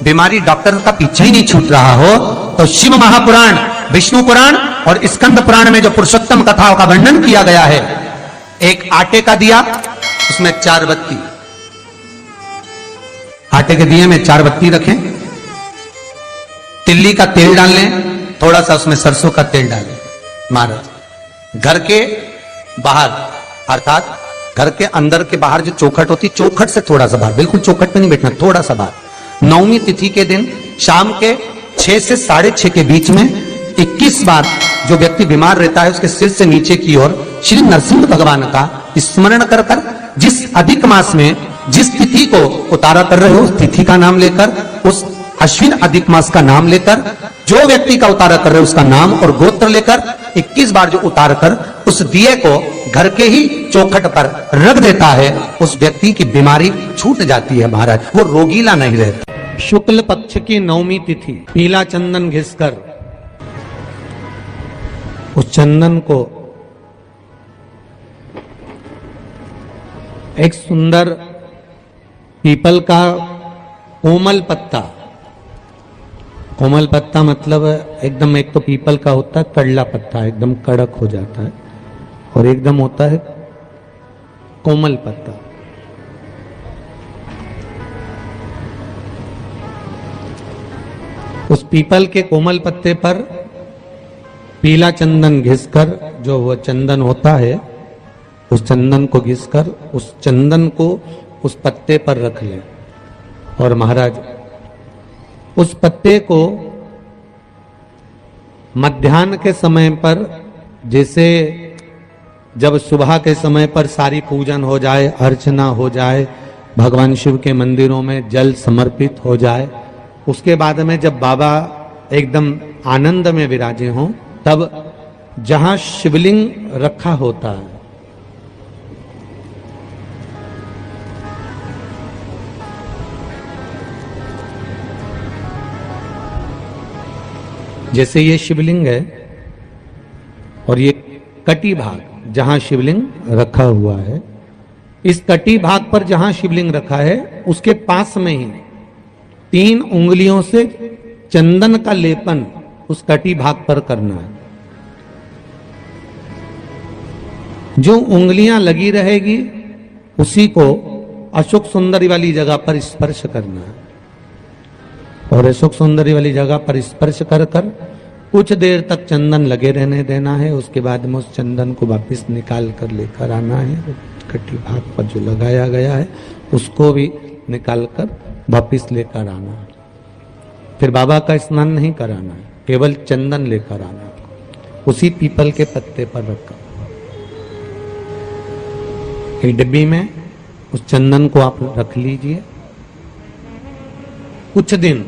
बीमारी डॉक्टर का पीछे ही नहीं छूट रहा हो तो शिव महापुराण, विष्णु पुराण और स्कंद पुराण में जो पुरुषोत्तम कथाओं का वर्णन किया गया है, एक आटे का दिया, उसमें 4 बत्ती, आटे के दिए में 4 बत्ती रखें, तिल्ली का तेल डाल लें, थोड़ा सा उसमें सरसों का तेल डालें। महाराज घर के बाहर अर्थात घर के अंदर के बाहर जो चौखट होती, चौखट से थोड़ा सा बाहर, बिल्कुल चौखट पे नहीं बैठना, थोड़ा सा बाहर, 9वीं तिथि के दिन शाम के 6 से 6:30 के बीच में 21 बार जो व्यक्ति बीमार रहता है उसके सिर से नीचे की ओर श्री नरसिंह भगवान का स्मरण कर कर, जिस अधिक मास में जिस तिथि को उतारा कर रहे हो उस तिथि का नाम लेकर, उस अश्विन अधिक मास का नाम लेकर, जो व्यक्ति का उतारा कर रहे हो उसका नाम और गोत्र लेकर 21 बार जो उतार कर उस दिए को घर के ही चौखट पर रख देता है, उस व्यक्ति की बीमारी छूट जाती है महाराज, वो रोगीला नहीं रहता। शुक्ल पक्ष की 9वीं तिथि पीला चंदन घिसकर उस चंदन को एक सुंदर पीपल का कोमल पत्ता मतलब एकदम, एक तो पीपल का होता है कड़ला पत्ता, एकदम कड़क हो जाता है, और एकदम होता है कोमल पत्ता। उस पीपल के कोमल पत्ते पर पीला चंदन घिसकर, जो वह चंदन होता है, उस चंदन को घिसकर उस चंदन को उस पत्ते पर रख लें। और महाराज उस पत्ते को मध्याह्न के समय पर, जैसे जब सुबह के समय पर सारी पूजन हो जाए, अर्चना हो जाए, भगवान शिव के मंदिरों में जल समर्पित हो जाए, उसके बाद में जब बाबा एकदम आनंद में विराजे हों, तब जहां शिवलिंग रखा होता है, जैसे ये शिवलिंग है और ये कटी भाग जहां शिवलिंग रखा हुआ है, इस कटी भाग पर जहां शिवलिंग रखा है उसके पास में ही 3 उंगलियों से चंदन का लेपन उस कटी भाग पर करना है। जो उंगलियां लगी रहेगी उसी को अशोक सुंदरी वाली जगह पर स्पर्श करना है, और अशोक सुंदरी वाली जगह पर स्पर्श कर कर कुछ देर तक चंदन लगे रहने देना है। उसके बाद में उस चंदन को वापस निकाल कर लेकर आना है, कटी भाग पर जो लगाया गया है उसको भी निकाल कर वापस लेकर आना है। फिर बाबा का स्नान नहीं कराना है, केवल चंदन लेकर आना है, उसी पीपल के पत्ते पर रखकर एक डिब्बी में उस चंदन को आप रख लीजिए। कुछ दिन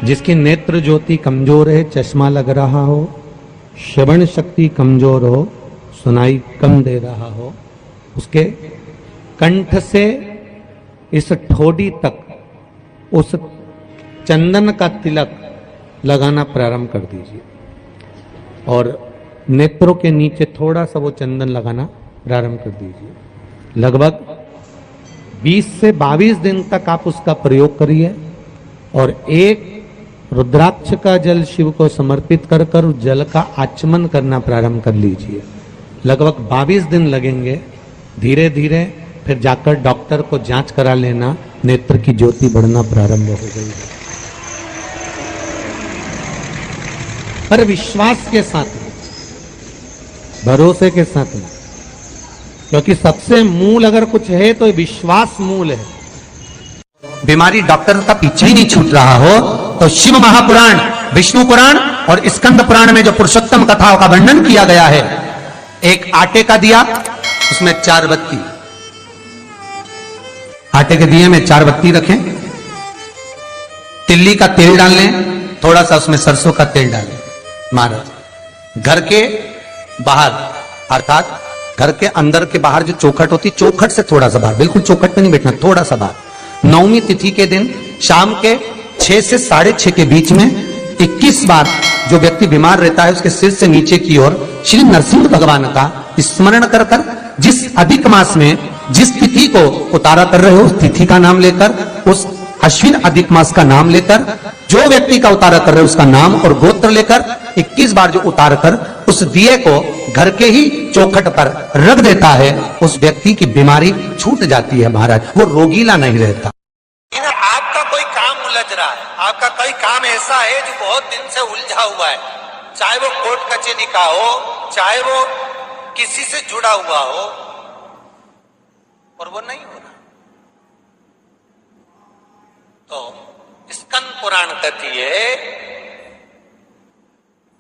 जिसकी नेत्र ज्योति कमजोर है, चश्मा लग रहा हो, श्रवण शक्ति कमजोर हो, सुनाई कम दे रहा हो, उसके कंठ से इस ठोडी तक उस चंदन का तिलक लगाना प्रारंभ कर दीजिए, और नेत्रों के नीचे थोड़ा सा वो चंदन लगाना प्रारंभ कर दीजिए। लगभग 20 से 22 दिन तक आप उसका प्रयोग करिए, और एक रुद्राक्ष का जल शिव को समर्पित कर कर उस जल का आचमन करना प्रारंभ कर लीजिए। लगभग 22 दिन लगेंगे, धीरे धीरे फिर जाकर डॉक्टर को जांच करा लेना, नेत्र की ज्योति बढ़ना प्रारंभ हो गई। पर विश्वास के साथ में, भरोसे के साथ में, क्योंकि सबसे मूल अगर कुछ है तो विश्वास मूल है। बीमारी डॉक्टर का पीछे ही नहीं छूट रहा हो तो शिव महापुराण, विष्णु पुराण और स्कंद पुराण में जो पुरुषोत्तम कथाओं का वर्णन किया गया है, एक आटे का दिया, उसमें 4 बत्ती, आटे के दिए में 4 बत्ती रखें, तिल्ली का तेल डाल लें, थोड़ा सा उसमें सरसों का तेल डालें। महाराज घर के बाहर अर्थात घर के अंदर के बाहर जो चौखट होती, चौखट से थोड़ा सा बाहर, बिल्कुल चौखट पे नहीं बैठना, थोड़ा सा बाहर, 9वीं तिथि के दिन शाम के 6 से 6:30 के बीच में 21 बार जो व्यक्ति बीमार रहता है उसके सिर से नीचे की ओर श्री नरसिंह भगवान का स्मरण कर कर, जिस अधिक मास में जिस तिथि को उतारा कर रहे हो उस तिथि का नाम लेकर, उस अश्विन अधिक मास का नाम लेकर जो व्यक्ति का उतारा कर रहे उसका नाम और गोत्र लेकर 21 बार जो उतार कर उस दिए को घर के ही चौखट पर रख देता है, उस व्यक्ति की बीमारी छूट जाती है महाराज, वो रोगीला नहीं रहता। आपका कोई काम उलझ रहा है, आपका कोई काम ऐसा है जो बहुत दिन से उलझा हुआ है, चाहे वो कोर्ट कचहरी का हो, चाहे वो किसी से जुड़ा हुआ हो, और वो नहीं हो रहा, तो स्कंद पुराण कहती है,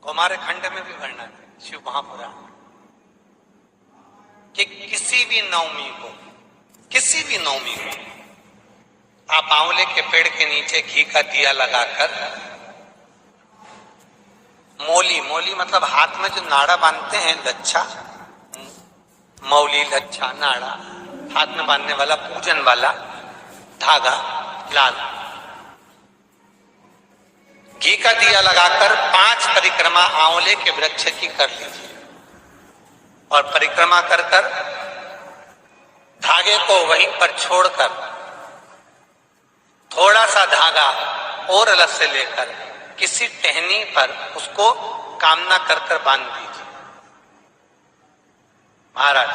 हमारे खंड में भी वर्णन है शिव महापुराण, कि किसी भी नवमी को आप आंवले के पेड़ के नीचे घी का दिया लगाकर मौली मतलब हाथ में जो नाड़ा बांधते हैं, लच्छा, मौली, लच्छा, नाड़ा, हाथ में बांधने वाला पूजन वाला धागा लाल, घी का दिया लगाकर 5 परिक्रमा आंवले के वृक्ष की कर लीजिए और परिक्रमा कर धागे को वहीं पर छोड़कर थोड़ा सा धागा और अलग से लेकर किसी टहनी पर उसको कामना कर बांध दीजिए। महाराज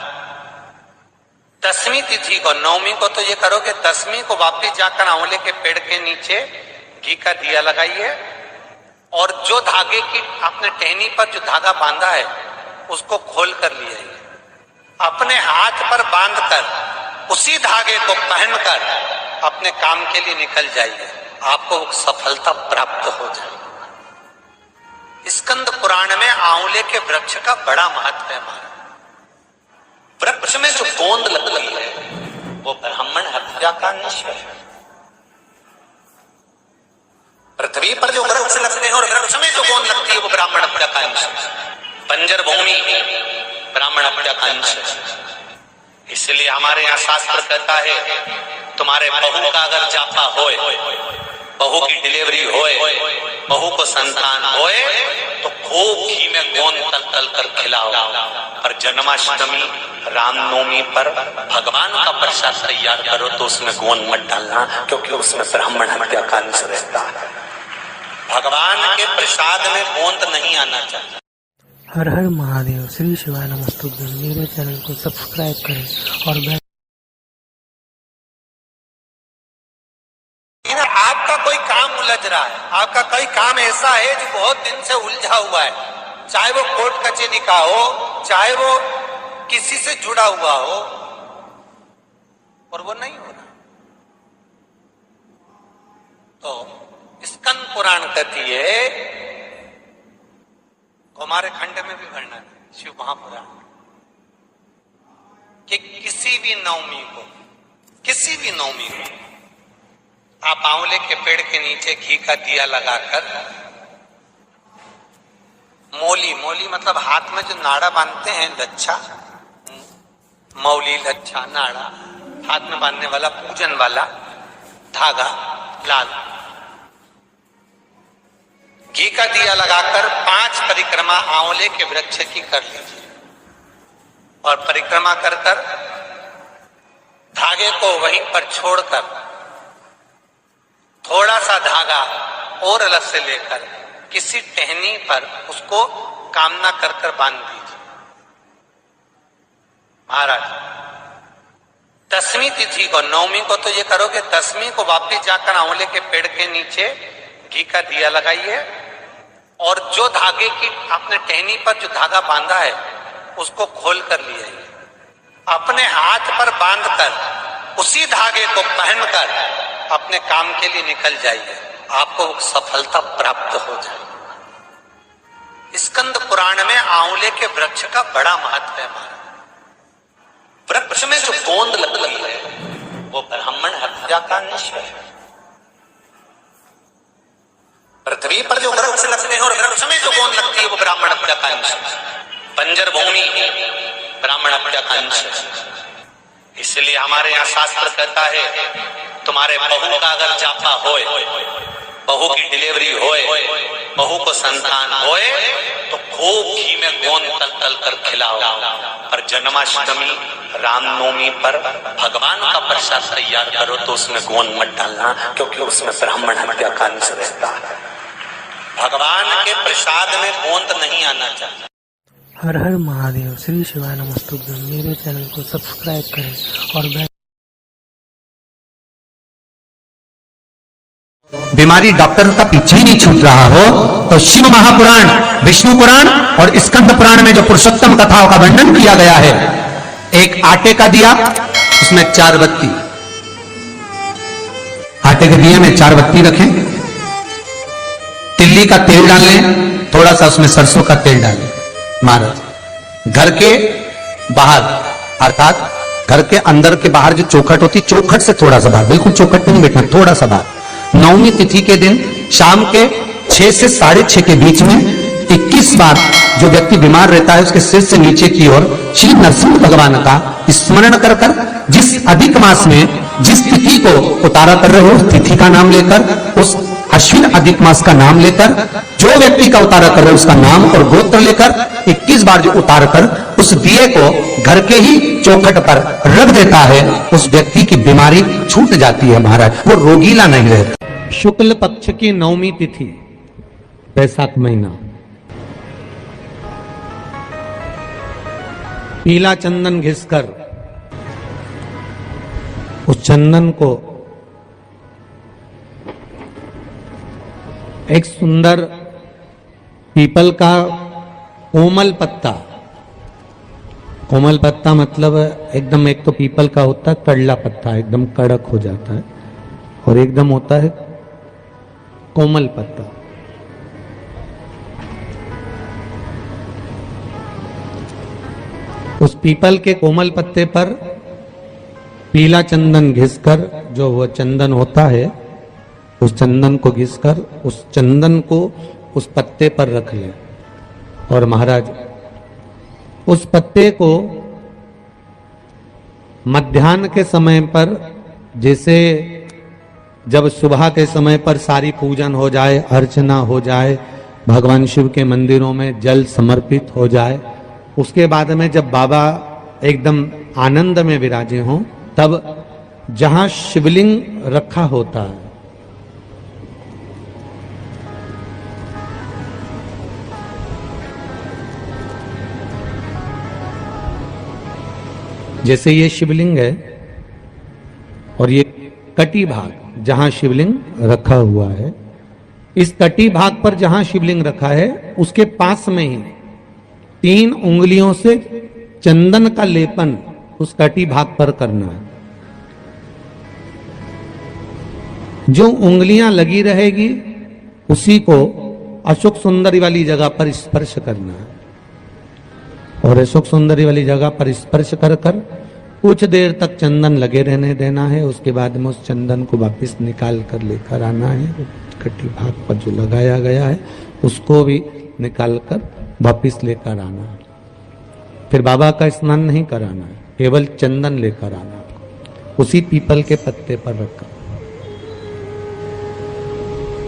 10वीं तिथि को, 9वीं को तो ये करोगे, 10वीं को वापिस जाकर आंवले के पेड़ के नीचे घी का दिया लगाइए और जो धागे की आपने टहनी पर जो धागा बांधा है उसको खोल कर ले आइए, अपने हाथ पर बांधकर उसी धागे को पहनकर अपने काम के लिए निकल जाइए, आपको सफलता प्राप्त हो जाएगी। स्कंद पुराण में आंवले के वृक्ष का बड़ा महत्व है महाराज। वृक्ष में जो गोंद लगती है वो ब्राह्मण हत्या का निश्चय है। पृथ्वी पर जो वृक्ष लगते हैं और वृक्ष में जो गोंद लगती है वो ब्राह्मण हत्या का अंश है। बंजर भूमि ब्राह्मण हत्या का अंश है। इसलिए हमारे यहाँ शास्त्र कहता है, तुम्हारे बहू का अगर जापा होए, बहू की डिलीवरी होए, बहू को संतान होए, तो खूब घी में गोंद तल तल कर खिलाओ। पर जन्माष्टमी, रामनवमी पर भगवान का प्रसाद तैयार करो तो उसमें गोंद मत डालना, क्योंकि उसमें ब्राह्मण हत्या का अंश रहता है। भगवान के प्रसाद में गोंद नहीं आना चाहिए। हर हर महादेव। श्री शिवाय नमस्तुभ्यं। मेरे चैनल को सब्सक्राइब करें और आपका कोई काम उलझ रहा है, आपका कोई काम ऐसा है जो बहुत दिन से उलझा हुआ है, चाहे वो कोर्ट कचहरी का हो, चाहे वो किसी से जुड़ा हुआ हो, और वो नहीं हो रहा, तो स्कंद पुराण कहती है, हमारे खंड में भी वर्णन है शिव महापुराण, कि किसी भी नवमी को आप आंवले के पेड़ के नीचे घी का दिया लगाकर मौली मतलब हाथ में जो नाड़ा बांधते हैं, लच्छा, मौली, लच्छा, नाड़ा, हाथ में बांधने वाला पूजन वाला धागा लाल, घी का दिया लगाकर 5 परिक्रमा आंवले के वृक्ष की कर लीजिए और परिक्रमा कर धागे को वहीं पर छोड़कर थोड़ा सा धागा और अलग से लेकर किसी टहनी पर उसको कामना कर बांध दीजिए। महाराज 10वीं तिथि को, 9वीं को तो ये करोगे, 10वीं को वापिस जाकर आंवले के पेड़ के नीचे घी का दिया लगाइए और जो धागे की आपने टहनी पर जो धागा बांधा है उसको खोल कर ले आइए, अपने हाथ पर बांधकर उसी धागे को पहनकर अपने काम के लिए निकल जाइए, आपको सफलता प्राप्त हो जाएगी। स्कंद पुराण में आंवले के वृक्ष का बड़ा महत्व है महाराज। वृक्ष में जो गोंद लगती है वो ब्राह्मण हत्या का निश्चय है। पृथ्वी पर जो वृक्ष लगते हैं और वृक्ष में जो गोंद लगती है वो ब्राह्मण हत्या का अंश है। बंजर भूमि ब्राह्मण हत्या का अंश है। इसलिए हमारे यहाँ शास्त्र कहता है, तुम्हारे बहू का अगर जापा होए, बहू की डिलीवरी होए, बहू को संतान होए, तो खूब घी में गोंद तल तल कर खिलाओ। पर जन्माष्टमी, रामनवमी पर भगवान का प्रसाद तैयार करो तो उसमें गोंद मत डालना, क्योंकि उसमें ब्राह्मण हत्या का अंश रहता है। भगवान के प्रसाद में गोंद नहीं आना चाहिए। हर हर महादेव, श्री शिवाय नमस्तुभ्यं। मेरे चैनल को सब्सक्राइब करें और बेल बीमारी डॉक्टर का पीछे ही नहीं छूट रहा हो तो शिव महापुराण, विष्णु पुराण और स्कंद पुराण में जो पुरुषोत्तम कथाओं का वर्णन किया गया है, एक आटे का दिया, उसमें 4 बत्ती, आटे के दिए में 4 बत्ती रखें, तिल्ली का तेल डाल लें, थोड़ा सा उसमें सरसों का तेल डालें। महाराज घर के बाहर अर्थात घर के अंदर के बाहर जो चौखट होती, चौखट से थोड़ा सा बाहर, बिल्कुल चौखट में नहीं बैठना, थोड़ा सा बाहर, नवमी तिथि के दिन शाम के 6 से 6:30 के बीच में 21 बार जो व्यक्ति बीमार रहता है उसके सिर से नीचे की ओर श्री नरसिंह भगवान का स्मरण कर कर जिस अधिक मास में जिस तिथि को उतारा कर रहे हो उस तिथि का नाम लेकर, उस अश्विन अधिक मास का नाम लेकर, जो व्यक्ति का उतारा कर रहे हो उसका नाम और गोत्र लेकर 21 बार जो उतार कर उस दिए को घर के ही चौखट पर रख देता है, उस व्यक्ति की बीमारी छूट जाती है महाराज, वो रोगीला नहीं रहता। शुक्ल पक्ष की नवमी तिथि, बैसाख महीना, पीला चंदन घिसकर उस चंदन को एक सुंदर पीपल का कोमल पत्ता, कोमल पत्ता मतलब एकदम, एक तो पीपल का होता है कड़ला पत्ता, एकदम कड़क हो जाता है, और एकदम होता है कोमल पत्ता। उस पीपल के कोमल पत्ते पर पीला चंदन घिसकर, जो वह चंदन होता है, उस चंदन को घिसकर उस चंदन को उस पत्ते पर रख ले। और महाराज उस पत्ते को मध्याह्न के समय पर, जैसे जब सुबह के समय पर सारी पूजन हो जाए, अर्चना हो जाए, भगवान शिव के मंदिरों में जल समर्पित हो जाए, उसके बाद में जब बाबा एकदम आनंद में विराजे हों, तब जहां शिवलिंग रखा होता है, जैसे ये शिवलिंग है और ये कटी भाग जहां शिवलिंग रखा हुआ है, इस कटी भाग पर जहां शिवलिंग रखा है उसके पास में ही 3 उंगलियों से चंदन का लेपन उस कटी भाग पर करना है। जो उंगलियां लगी रहेगी उसी को अशोक सुंदरी वाली जगह पर स्पर्श करना है, और अशोक सुंदरी वाली जगह पर स्पर्श कर कर कुछ देर तक चंदन लगे रहने देना है। उसके बाद में उस चंदन को वापस निकाल कर लेकर आना है, कटी भाग पर जो लगाया गया है उसको भी निकाल कर वापस लेकर आना है। फिर बाबा का स्नान नहीं कराना है, केवल चंदन लेकर आना है, उसी पीपल के पत्ते पर रखकर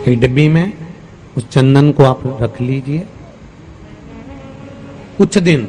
एक डिब्बी में उस चंदन को आप रख लीजिए कुछ दिन।